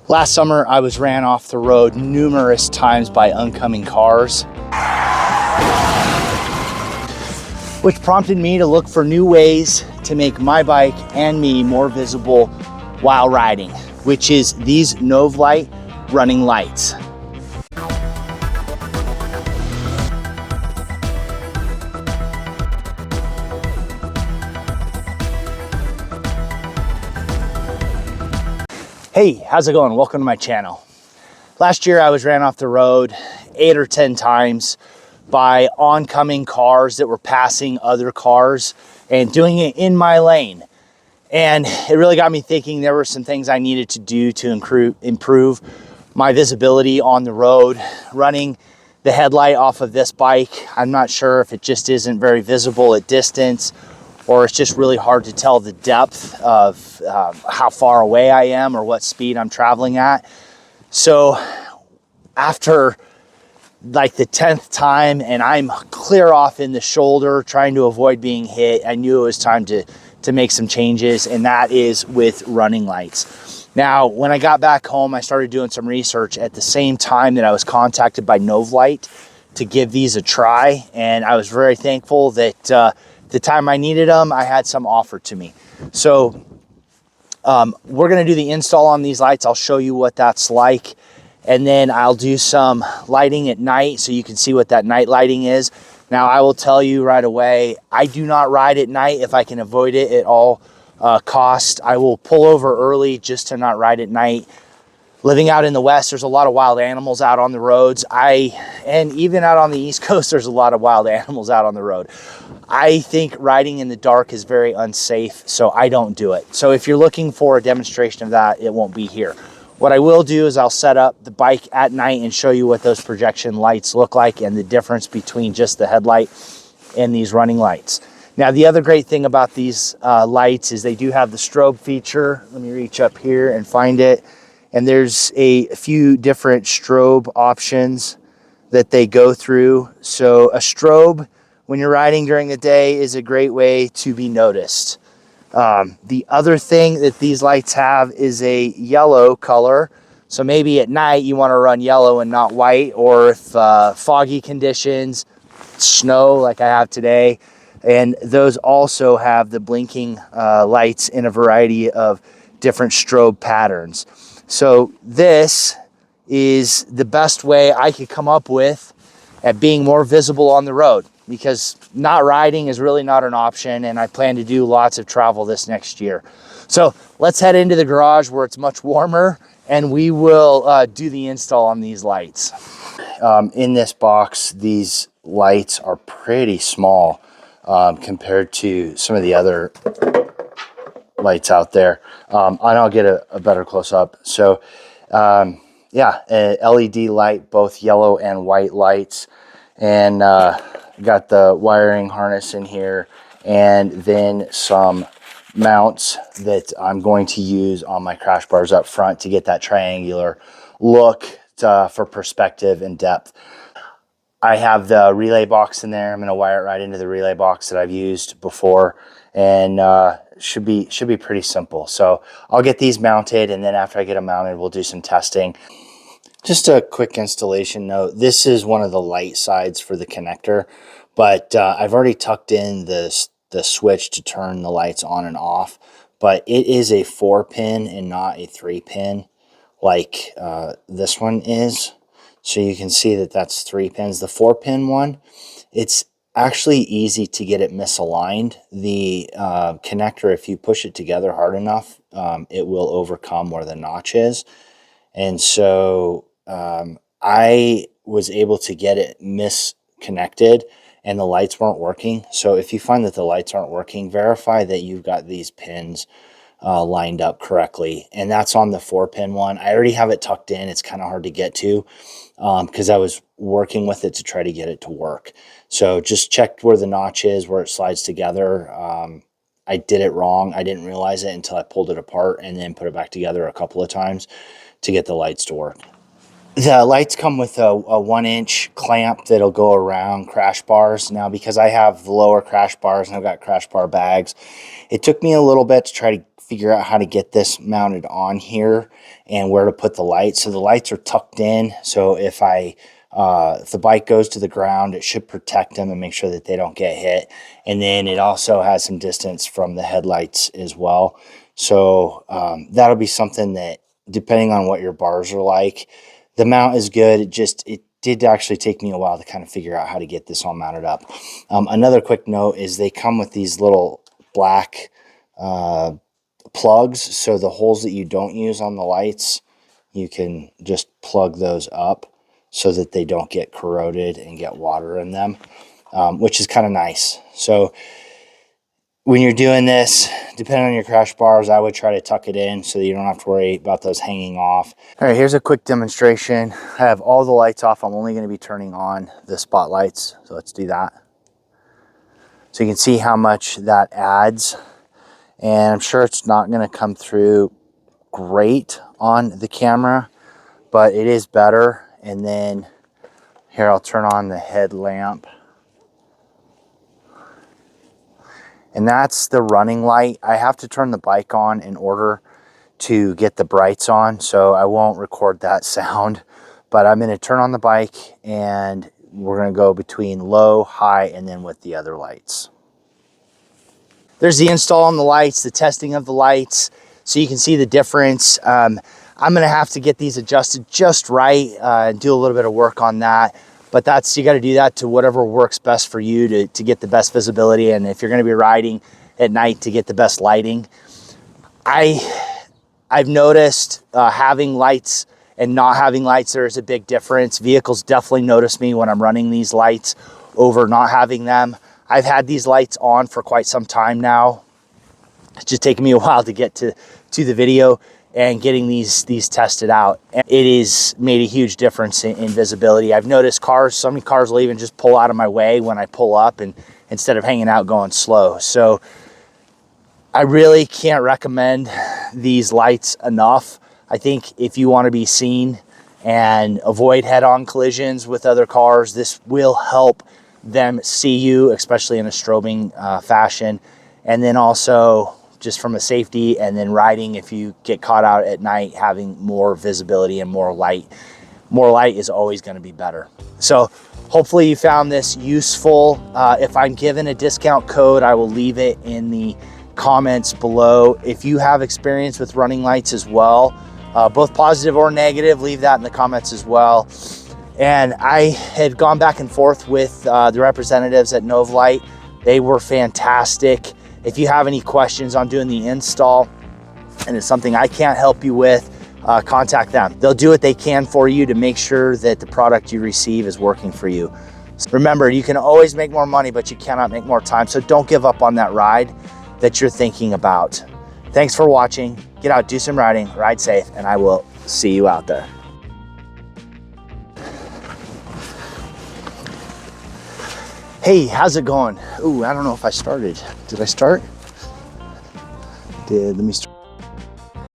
Last summer, I was ran off the road numerous times by oncoming cars, which prompted me to look for new ways to make my bike and me more visible while riding, which is these NovSight running lights. Hey, how's it going? Welcome to my channel. Last year I was ran off the road 8 or 10 times by oncoming cars that were passing other cars and doing it in my lane. And it really got me thinking there were some things I needed to do to improve my visibility on the road. Running the headlight off of this bike, I'm not sure if it just isn't very visible at distance, or it's just really hard to tell the depth of how far away I am or what speed I'm traveling at. So after like the 10th time and I'm clear off in the shoulder trying to avoid being hit, I knew it was time to make some changes, and that is with running lights. Now, when I got back home, I started doing some research at the same time that I was contacted by NovSight to give these a try, and I was very thankful that the time I needed them, I had some offered to me. So we're gonna do the install on these lights. I'll show you what that's like. And then I'll do some lighting at night so you can see what that night lighting is. Now, I will tell you right away, I do not ride at night if I can avoid it at all cost. I will pull over early just to not ride at night. Living out in the West, there's a lot of wild animals out on the roads. And even out on the East Coast, there's a lot of wild animals out on the road. I think riding in the dark is very unsafe, so I don't do it. So if you're looking for a demonstration of that, it won't be here. What I will do is I'll set up the bike at night and show you what those projection lights look like and the difference between just the headlight and these running lights. Now, the other great thing about these lights is they do have the strobe feature. Let me reach up here and find it. And there's a few different strobe options that they go through. So a strobe when you're riding during the day is a great way to be noticed. The other thing that these lights have is a yellow color. So maybe at night you want to run yellow and not white, or if foggy conditions, snow like I have today. And those also have the blinking lights in a variety of different strobe patterns. So this is the best way I could come up with at being more visible on the road, because not riding is really not an option, and I plan to do lots of travel this next year. So let's head into the garage where it's much warmer, and we will do the install on these lights. In this box, these lights are pretty small compared to some of the other lights out there. And I'll get a better close-up. So yeah, a LED light, both yellow and white lights, and got the wiring harness in here, and then some mounts that I'm going to use on my crash bars up front to get that triangular look for perspective and depth. I have the relay box in there. I'm going to wire it right into the relay box that I've used before, and should be pretty simple. So I'll get these mounted, and then after I get them mounted, we'll do some testing. Just a quick installation note. This is one of the light sides for the connector, but I've already tucked in the switch to turn the lights on and off, but it is a 4-pin and not a 3-pin like this one is. So you can see that that's 3 pins. The 4-pin one, it's actually easy to get it misaligned. The connector, if you push it together hard enough, it will overcome where the notch is. And so I was able to get it misconnected, and the lights weren't working. So if you find that the lights aren't working, verify that you've got these pins lined up correctly. And that's on the 4-pin one. I already have it tucked in. It's kind of hard to get to because I was working with it to try to get it to work. So just check where the notch is, where it slides together. I did it wrong. I didn't realize it until I pulled it apart and then put it back together a couple of times to get the lights to work. The lights come with a 1-inch clamp that'll go around crash bars. Now, because I have the lower crash bars and I've got crash bar bags, it took me a little bit to try to figure out how to get this mounted on here and where to put the lights. So the lights are tucked in. So if the bike goes to the ground, it should protect them and make sure that they don't get hit. And then it also has some distance from the headlights as well. So that'll be something that, depending on what your bars are like, the mount is good. It did actually take me a while to kind of figure out how to get this all mounted up. Another quick note is they come with these little black plugs. So the holes that you don't use on the lights, you can just plug those up so that they don't get corroded and get water in them, which is kind of nice. So when you're doing this, depending on your crash bars, I would try to tuck it in so that you don't have to worry about those hanging off. All right, here's a quick demonstration. I have all the lights off. I'm only going to be turning on the spotlights. So let's do that. So you can see how much that adds. And I'm sure it's not going to come through great on the camera, but it is better. And then here, I'll turn on the headlamp. And that's the running light. I have to turn the bike on in order to get the brights on, so I won't record that sound. But I'm going to turn on the bike and we're going to go between low, high, and then with the other lights. There's the install on the lights, the testing of the lights, so you can see the difference. I'm going to have to get these adjusted just right and do a little bit of work on that. But you got to do that to whatever works best for you to get the best visibility. And if you're going to be riding at night, to get the best lighting. I've noticed having lights and not having lights, there is a big difference. Vehicles definitely notice me when I'm running these lights over not having them. I've had these lights on for quite some time now. It's just taken me a while to get to the video and getting these tested out. And it has made a huge difference in visibility. I've noticed so many cars will even just pull out of my way when I pull up, and instead of hanging out going slow. So I really can't recommend these lights enough. I think if you want to be seen and avoid head-on collisions with other cars, this will help them see you, especially in a strobing fashion. And then also just from a safety, and then riding, if you get caught out at night, having more visibility and more light is always going to be better. So hopefully you found this useful. If I'm given a discount code, I will leave it in the comments below. If you have experience with running lights as well, both positive or negative, leave that in the comments as well. And I had gone back and forth with the representatives at NovSight. They were fantastic. If you have any questions on doing the install and it's something I can't help you with, contact them. They'll do what they can for you to make sure that the product you receive is working for you. Remember, you can always make more money, but you cannot make more time. So don't give up on that ride that you're thinking about. Thanks for watching. Get out, do some riding, ride safe, and I will see you out there. Hey, how's it going? Ooh, I don't know if I started. Did I start? Let me start.